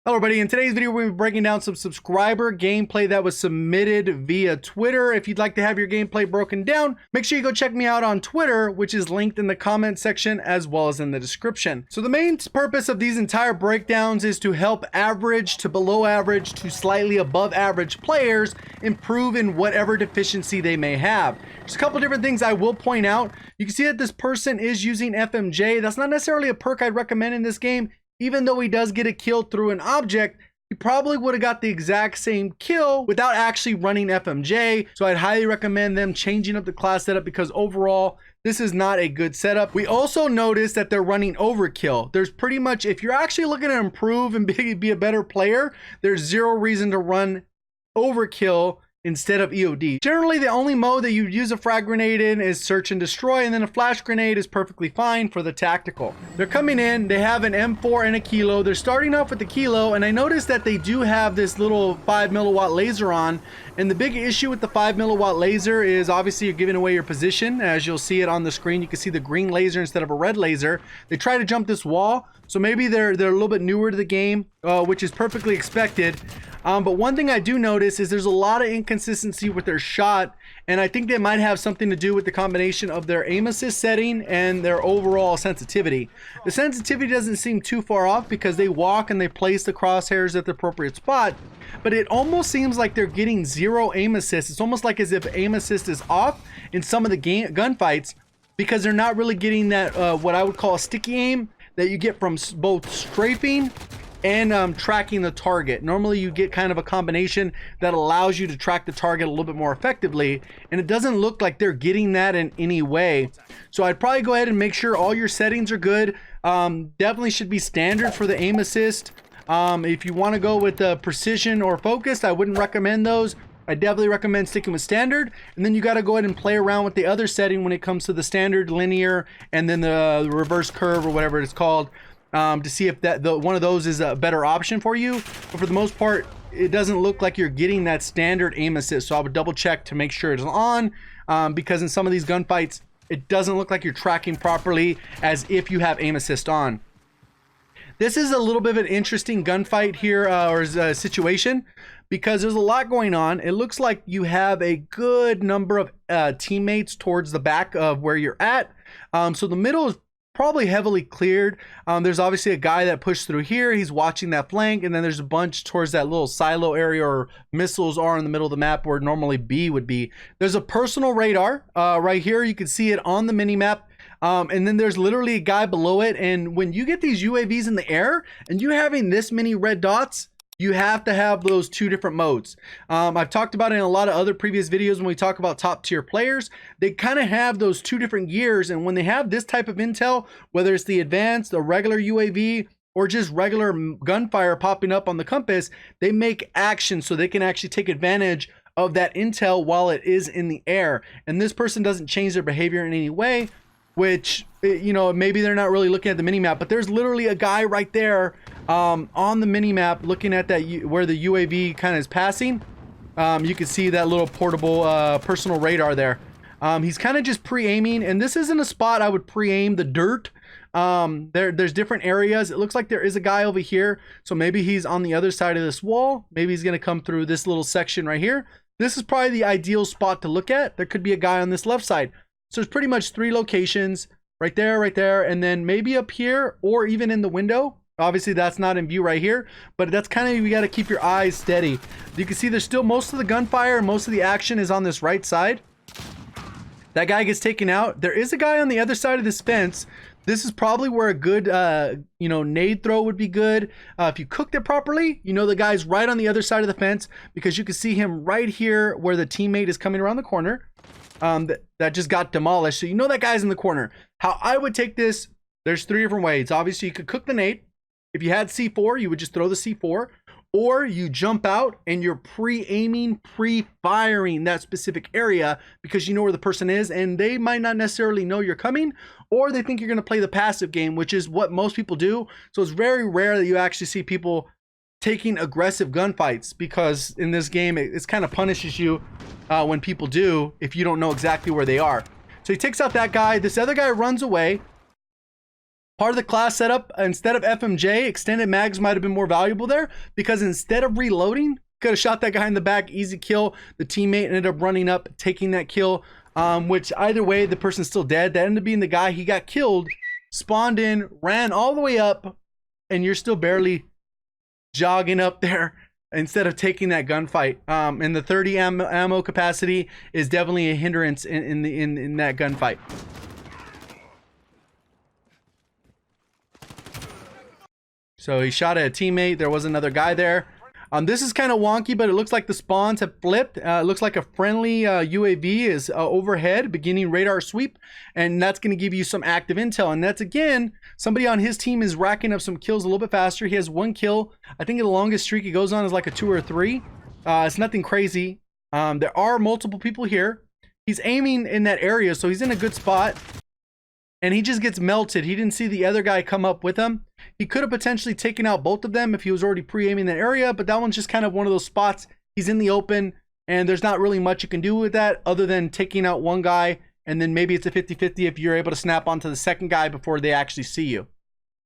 Hello everybody, in today's video we're going to be breaking down some subscriber gameplay that was submitted via Twitter. If you'd like to have your gameplay broken down, make sure you go check me out on Twitter, which is linked in the comment section as well as in the description. So the main purpose of these entire breakdowns is to help average to below average to slightly above average players improve in whatever deficiency they may have. There's a couple different things I will point out. You can see that this person is using FMJ. That's not necessarily a perk I'd recommend in this game. Even though he does get a kill through an object, he probably would have got the exact same kill without actually running FMJ. So I'd highly recommend them changing up the class setup because overall, this is not a good setup. We also noticed that they're running overkill. There's pretty much, if you're actually looking to improve and be a better player, there's zero reason to run overkill instead of EOD. Generally, the only mode that you use a frag grenade in is search and destroy, and then a flash grenade is perfectly fine for the tactical. They're coming in, they have an M4 and a kilo. They're starting off with the kilo, and I noticed that they do have this little 5 milliwatt laser on, and the big issue with the 5 milliwatt laser is obviously you're giving away your position. As you'll see it on the screen, you can see the green laser instead of a red laser. They try to jump this wall, so maybe they're a little bit newer to the game, which is perfectly expected. But one thing I do notice is there's a lot of inconsistency with their shot, and I think that might have something to do with the combination of their aim assist setting and their overall sensitivity. The sensitivity doesn't seem too far off because they walk and they place the crosshairs at the appropriate spot, but it almost seems like they're getting zero aim assist. It's almost like as if aim assist is off in some of the gunfights because they're not really getting that what I would call a sticky aim that you get from both strafing and tracking the target. Normally you get kind of a combination that allows you to track the target a little bit more effectively, and it doesn't look like they're getting that in any way. So I'd probably go ahead and make sure all your settings are good. Definitely should be standard for the aim assist. If you want to go with precision or focused, I wouldn't recommend those. I definitely recommend sticking with standard, and then you got to go ahead and play around with the other setting when it comes to the standard, linear, and then the reverse curve or whatever it's called, to see if one of those is a better option for you. But for the most part, it doesn't look like you're getting that standard aim assist, so I would double check to make sure it's on, because in some of these gunfights it doesn't look like you're tracking properly as if you have aim assist on. This is a little bit of an interesting gunfight here, or situation, because there's a lot going on. It looks like you have a good number of teammates towards the back of where you're at, so the middle is probably heavily cleared. There's obviously a guy that pushed through here. He's watching that flank, and then there's a bunch towards that little silo area or missiles are in the middle of the map where normally B would be. There's a personal radar right here. You can see it on the mini-map. And then there's literally a guy below it, and when you get these UAVs in the air and you having this many red dots, you have to have those two different modes. I've talked about it in a lot of other previous videos when we talk about top tier players. They kind of have those two different gears, and when they have this type of intel, whether it's the advanced, the regular UAV, or just regular gunfire popping up on the compass, they make action so they can actually take advantage of that intel while it is in the air. And this person doesn't change their behavior in any way, which, you know, maybe they're not really looking at the mini-map, but there's literally a guy right there on the mini-map looking at that where the UAV kind of is passing. You can see that little portable personal radar there. He's kind of just pre-aiming, and this isn't a spot I would pre-aim the dirt. There's different areas. It looks like there is a guy over here, so maybe he's on the other side of this wall. Maybe he's going to come through this little section right here. This is probably the ideal spot to look at. There could be a guy on this left side. So there's pretty much 3 locations, right there, and then maybe up here or even in the window. Obviously that's not in view right here, but that's kind of, you got to keep your eyes steady. You can see there's still most of the gunfire and most of the action is on this right side. That guy gets taken out. There is a guy on the other side of this fence. This is probably where a good, you know, nade throw would be good. If you cooked it properly, you know, the guy's right on the other side of the fence because you can see him right here where the teammate is coming around the corner. That just got demolished, so you know that guy's in the corner. How I would take this, there's 3 different ways. Obviously you could cook the nade. If you had C4, you would just throw the C4, or you jump out and you're pre-aiming, pre-firing that specific area because you know where the person is, and they might not necessarily know you're coming, or they think you're going to play the passive game, which is what most people do. So it's very rare that you actually see people taking aggressive gunfights, because in this game it kind of punishes you when people do, if you don't know exactly where they are. So he takes out that guy. This other guy runs away, Part of the class setup, instead of FMJ, extended mags might have been more valuable there, because instead of reloading, could have shot that guy in the back, easy kill. The teammate ended up running up, taking that kill, which either way, the person's still dead. That ended up being the guy. He got killed, spawned in, ran all the way up, and you're still barely jogging up there instead of taking that gunfight. And the 30 ammo capacity is definitely a hindrance in that gunfight. So he shot at a teammate. There was another guy there. This is kind of wonky, but it looks like the spawns have flipped. It looks like a friendly UAV is overhead, beginning radar sweep, and that's going to give you some active intel. And that's, again, somebody on his team is racking up some kills a little bit faster. He has 1 kill. I think the longest streak he goes on is like a 2 or 3. It's nothing crazy. There are multiple people here. He's aiming in that area, so he's in a good spot. And he just gets melted. He didn't see the other guy come up with him. He could have potentially taken out both of them if he was already pre-aiming that area, but that one's just kind of one of those spots. He's in the open, and there's not really much you can do with that other than taking out one guy, and then maybe it's a 50-50 if you're able to snap onto the second guy before they actually see you.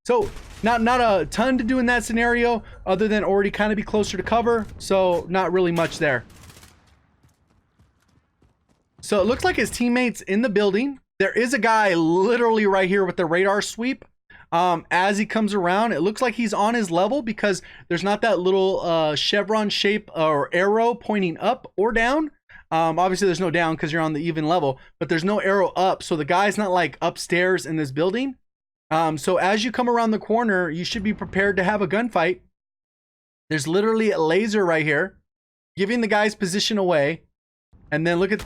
So not a ton to do in that scenario other than already kind of be closer to cover, so not really much there. So it looks like his teammate's in the building. There is a guy literally right here with the radar sweep. As he comes around, it looks like he's on his level because there's not that little chevron shape or arrow pointing up or down. Obviously there's no down because you're on the even level, but there's no arrow up. So the guy's not like upstairs in this building. So as you come around the corner, you should be prepared to have a gunfight. There's literally a laser right here, giving the guy's position away. And then look at,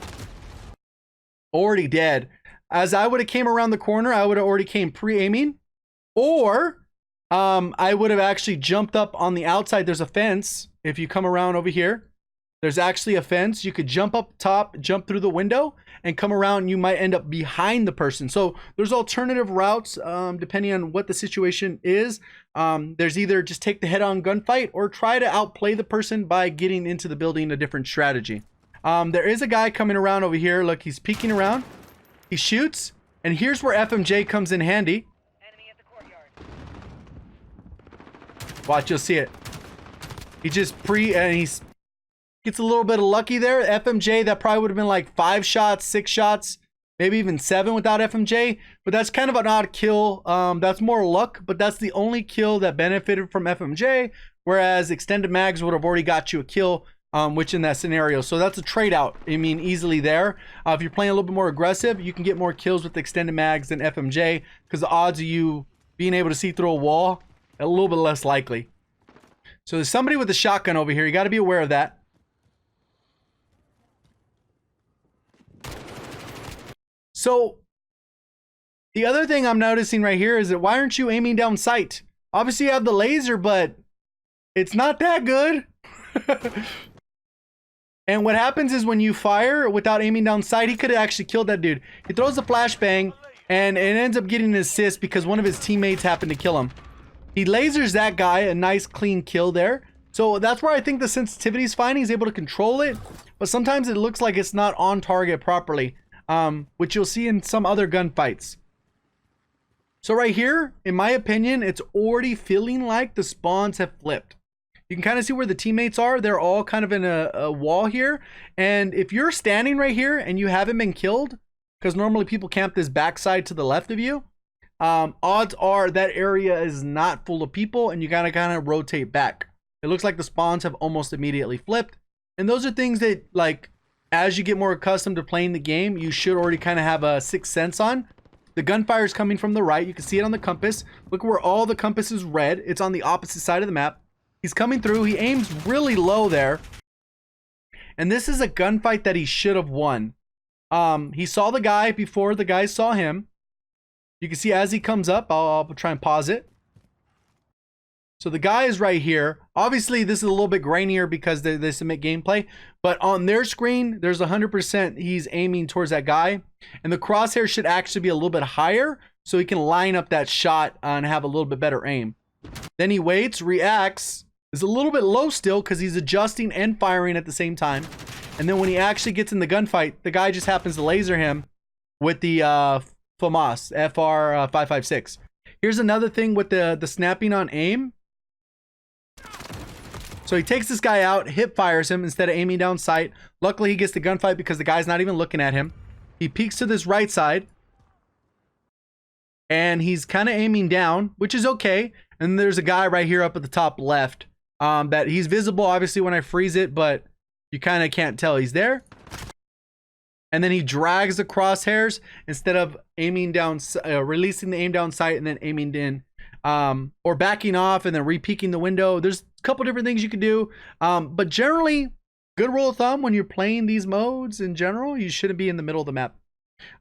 already dead. As I would have came around the corner, I would have already came pre-aiming, or I would have actually jumped up on the outside. There's a fence. If you come around over here, there's actually a fence. You could jump up top, jump through the window, and come around. You might end up behind the person. So there's alternative routes depending on what the situation is. There's either just take the head-on gunfight or try to outplay the person by getting into the building, a different strategy. There is a guy coming around over here. Look, he's peeking around. He shoots, and here's where FMJ comes in handy. Enemy at the courtyard. Watch, you'll see it. He just and he gets a little bit of lucky there. FMJ, that probably would have been like 5 shots, 6 shots, maybe even 7 without FMJ. But that's kind of an odd kill. That's more luck, but that's the only kill that benefited from FMJ, whereas extended mags would have already got you a kill. Which in that scenario, so that's a trade out. I mean, easily there. If you're playing a little bit more aggressive, you can get more kills with extended mags than FMJ because the odds of you being able to see through a wall are a little bit less likely. So there's somebody with a shotgun over here. You got to be aware of that. So the other thing I'm noticing right here is that why aren't you aiming down sight? Obviously you have the laser, but it's not that good. And what happens is when you fire without aiming down sight, he could have actually killed that dude. He throws a flashbang and it ends up getting an assist because one of his teammates happened to kill him. He lasers that guy, a nice clean kill there. So that's where I think the sensitivity is fine. He's able to control it, but sometimes it looks like it's not on target properly, which you'll see in some other gunfights. So right here, in my opinion, it's already feeling like the spawns have flipped. You can kind of see where the teammates are. They're all kind of in a wall here. And if you're standing right here and you haven't been killed, because normally people camp this backside to the left of you, odds are that area is not full of people and you gotta kind of rotate back. It looks like the spawns have almost immediately flipped. And those are things that, like, as you get more accustomed to playing the game, you should already kind of have a sixth sense on. The gunfire is coming from the right. You can see it on the compass. Look where all the compass is red. It's on the opposite side of the map. He's coming through. He aims really low there. And this is a gunfight that he should have won. He saw the guy before the guy saw him. You can see as he comes up, I'll try and pause it. So the guy is right here. Obviously, this is a little bit grainier because they submit gameplay. But on their screen, there's 100% he's aiming towards that guy. And the crosshair should actually be a little bit higher so he can line up that shot and have a little bit better aim. Then he waits, reacts. Is a little bit low still because he's adjusting and firing at the same time. And then when he actually gets in the gunfight, the guy just happens to laser him with the FAMAS, FR 556. Here's another thing with the snapping on aim. So he takes this guy out, hip fires him instead of aiming down sight. Luckily, he gets the gunfight because the guy's not even looking at him. He peeks to this right side. And he's kind of aiming down, which is okay. And there's a guy right here up at the top left. That he's visible, obviously, when I freeze it, but you kind of can't tell he's there. And then he drags the crosshairs instead of aiming down, releasing the aim down sight and then aiming in. Or backing off and then re-peeking the window. There's a couple different things you can do. But generally, good rule of thumb when you're playing these modes in general, you shouldn't be in the middle of the map.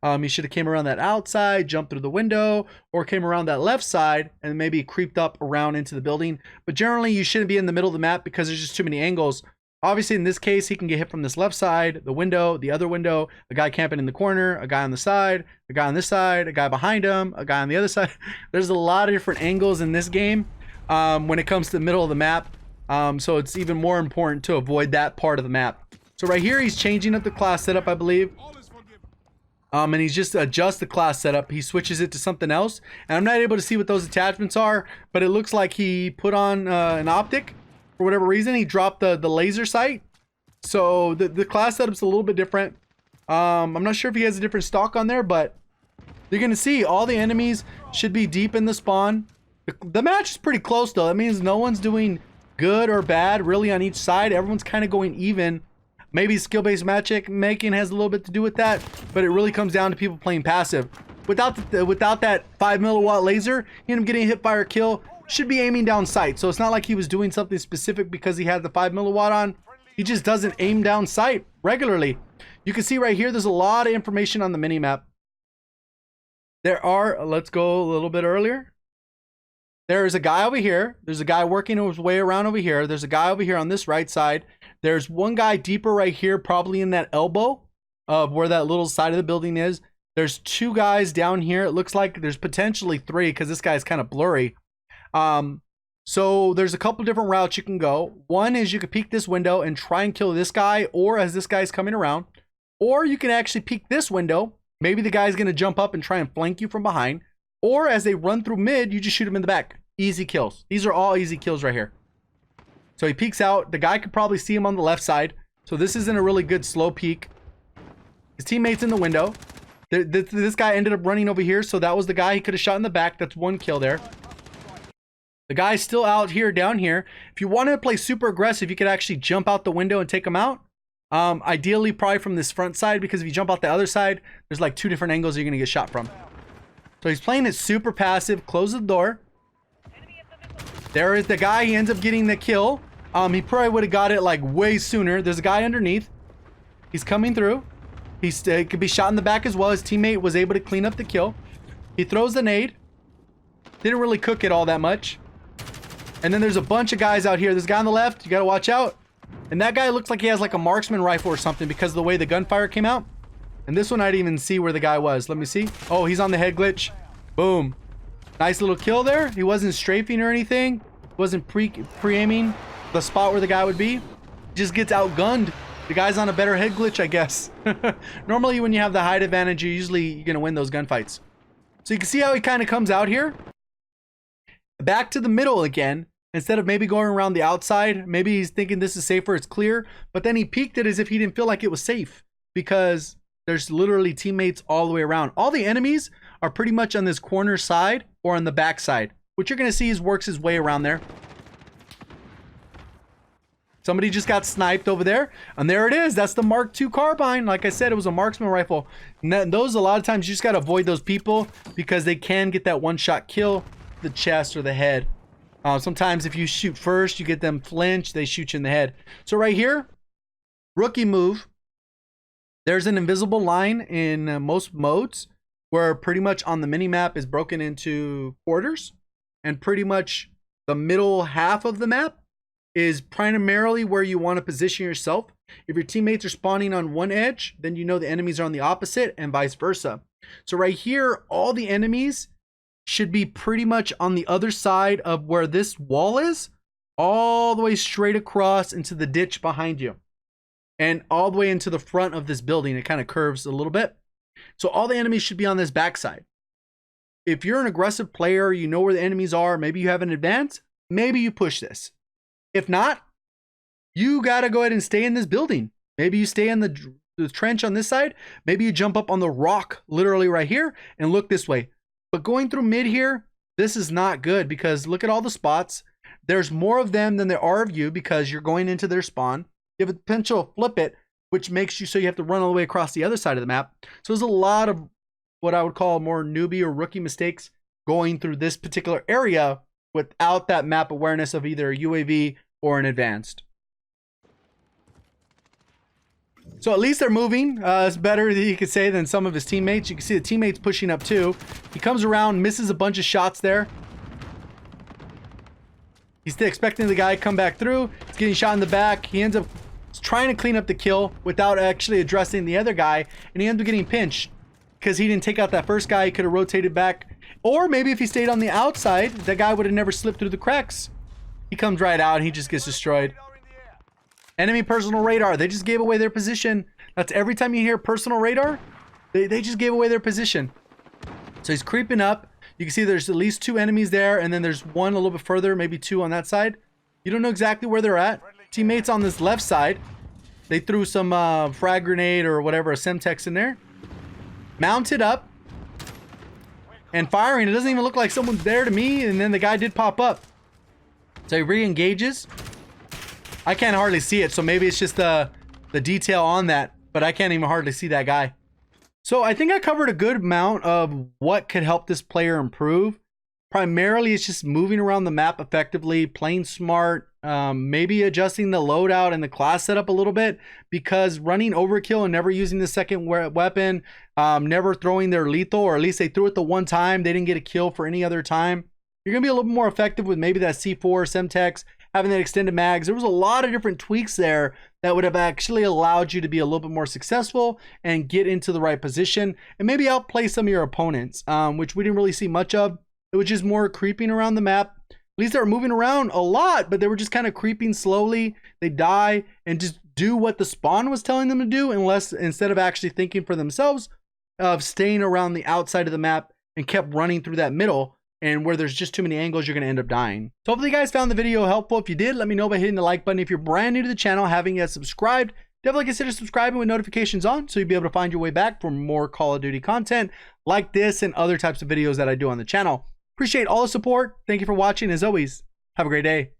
You should have came around that outside, jumped through the window, or came around that left side and maybe creeped up around into the building. But generally, you shouldn't be in the middle of the map because there's just too many angles. Obviously, in this case, he can get hit from this left side, the window, the other window, a guy camping in the corner, a guy on the side, a guy on this side, a guy behind him, a guy on the other side. There's a lot of different angles in this game when it comes to the middle of the map. So it's even more important to avoid that part of the map. So right here, he's changing up the class setup, I believe. And he's just adjust the class setup. He switches it to something else. And I'm not able to see what those attachments are, but it looks like he put on an optic. For whatever reason, he dropped the laser sight. So the class setup's a little bit different. I'm not sure if he has a different stock on there, but you're going to see all the enemies should be deep in the spawn. The match is pretty close, though. That means no one's doing good or bad, really, on each side. Everyone's kind of going even. Maybe skill-based matchmaking has a little bit to do with that, but it really comes down to people playing passive. Without that 5 milliwatt laser, him getting a hip fire kill, should be aiming down sight. So it's not like he was doing something specific because he had the 5 milliwatt on. He just doesn't aim down sight regularly. You can see right here, there's a lot of information on the minimap. There are, let's go a little bit earlier. There's a guy over here. There's a guy working his way around over here. There's a guy over here on this right side. There's one guy deeper right here, probably in that elbow of where that little side of the building is. There's two guys down here. It looks like there's potentially three because this guy's kind of blurry. So there's a couple different routes you can go. One is you could peek this window and try and kill this guy, or as this guy's coming around, or you can actually peek this window. Maybe the guy's going to jump up and try and flank you from behind, or as they run through mid, you just shoot him in the back. Easy kills. These are all easy kills right here. So he peeks out. The guy could probably see him on the left side. So this isn't a really good slow peek. His teammate's in the window. This guy ended up running over here. So that was the guy he could have shot in the back. That's one kill there. The guy's still out here, down here. If you wanted to play super aggressive, you could actually jump out the window and take him out. Ideally, probably from this front side, because if you jump out the other side, there's like two different angles you're going to get shot from. So he's playing it super passive. Close the door. There is the guy. He ends up getting the kill. He probably would have got it like way sooner. There's a guy underneath. He's coming through. He could be shot in the back as well. His teammate was able to clean up the kill. He throws the nade. Didn't really cook it all that much. And then there's a bunch of guys out here. This guy on the left, you got to watch out. And that guy looks like he has like a marksman rifle or something because of the way the gunfire came out. And this one, I didn't even see where the guy was. Let me see. Oh, he's on the head glitch. Boom. Nice little kill there. He wasn't strafing or anything. Wasn't pre-aiming the spot where the guy would be. Just gets outgunned. The guy's on a better head glitch, I guess. Normally, when you have the height advantage, you're going to win those gunfights. So you can see how he kind of comes out here. Back to the middle again. Instead of maybe going around the outside. Maybe he's thinking this is safer, it's clear. But then he peeked it as if he didn't feel like it was safe. Because there's literally teammates all the way around. All the enemies are pretty much on this corner side or on the back side. What you're going to see is works his way around there. Somebody just got sniped over there. And there it is. That's the Mark II carbine. Like I said, it was a marksman rifle. And those, a lot of times, you just got to avoid those people because they can get that one-shot kill, the chest or the head. Sometimes if you shoot first, you get them flinch. They shoot you in the head. So right here, rookie move. There's an invisible line in most modes where pretty much on the minimap is broken into quarters. And pretty much the middle half of the map is primarily where you want to position yourself. If your teammates are spawning on one edge, then you know the enemies are on the opposite and vice versa. So right here, all the enemies should be pretty much on the other side of where this wall is, all the way straight across into the ditch behind you. And all the way into the front of this building. It kind of curves a little bit. So all the enemies should be on this backside. if you're an aggressive player, you know where the enemies are, maybe you have an advance, maybe you push this. If not, you got to go ahead and stay in this building. Maybe you stay in the trench on this side. Maybe you jump up on the rock literally right here and look this way. But going through mid here, this is not good because look at all the spots. There's more of them than there are of you because you're going into their spawn. You have a potential to flip it, which makes you so you have to run all the way across the other side of the map. So there's a lot of what I would call more newbie or rookie mistakes going through this particular area without that map awareness of either a UAV or an advanced. So at least they're moving. It's better, you could say, than some of his teammates. You can see the teammates pushing up too. He comes around, misses a bunch of shots there. He's still expecting the guy to come back through. He's getting shot in the back. He ends up trying to clean up the kill without actually addressing the other guy. And he ends up getting pinched because he didn't take out that first guy. He could have rotated back. Or maybe if he stayed on the outside, that guy would have never slipped through the cracks. He comes right out and he just gets destroyed. Enemy personal radar. They just gave away their position. That's every time you hear personal radar, they just gave away their position. So he's creeping up. You can see there's at least 2 enemies there, and then there's one a little bit further, maybe 2 on that side. You don't know exactly where they're at. Teammates on this left side. They threw some frag grenade or whatever, a Semtex in there. Mounted up. And firing. It doesn't even look like someone's there to me, and then the guy did pop up. So he re-engages. I can't hardly see it, so maybe it's just the detail on that, but I can't even hardly see that guy. So I think I covered a good amount of what could help this player improve. Primarily, it's just moving around the map effectively, playing smart, maybe adjusting the loadout and the class setup a little bit, because running overkill and never using the second weapon, never throwing their lethal, or at least they threw it the one time, they didn't get a kill for any other time. You're going to be a little bit more effective with maybe that C4, Semtex, having that extended mags. There was a lot of different tweaks there that would have actually allowed you to be a little bit more successful and get into the right position and maybe outplay some of your opponents, which we didn't really see much of. It was just more creeping around the map. At least they were moving around a lot, but they were just kind of creeping slowly. They die and just do what the spawn was telling them to do, instead of actually thinking for themselves of staying around the outside of the map and kept running through that middle. And where there's just too many angles, you're going to end up dying. So hopefully you guys found the video helpful. If you did, let me know by hitting the like button. If you're brand new to the channel, haven't yet subscribed, definitely consider subscribing with notifications on so you'll be able to find your way back for more Call of Duty content like this and other types of videos that I do on the channel. Appreciate all the support. Thank you for watching. As always, have a great day.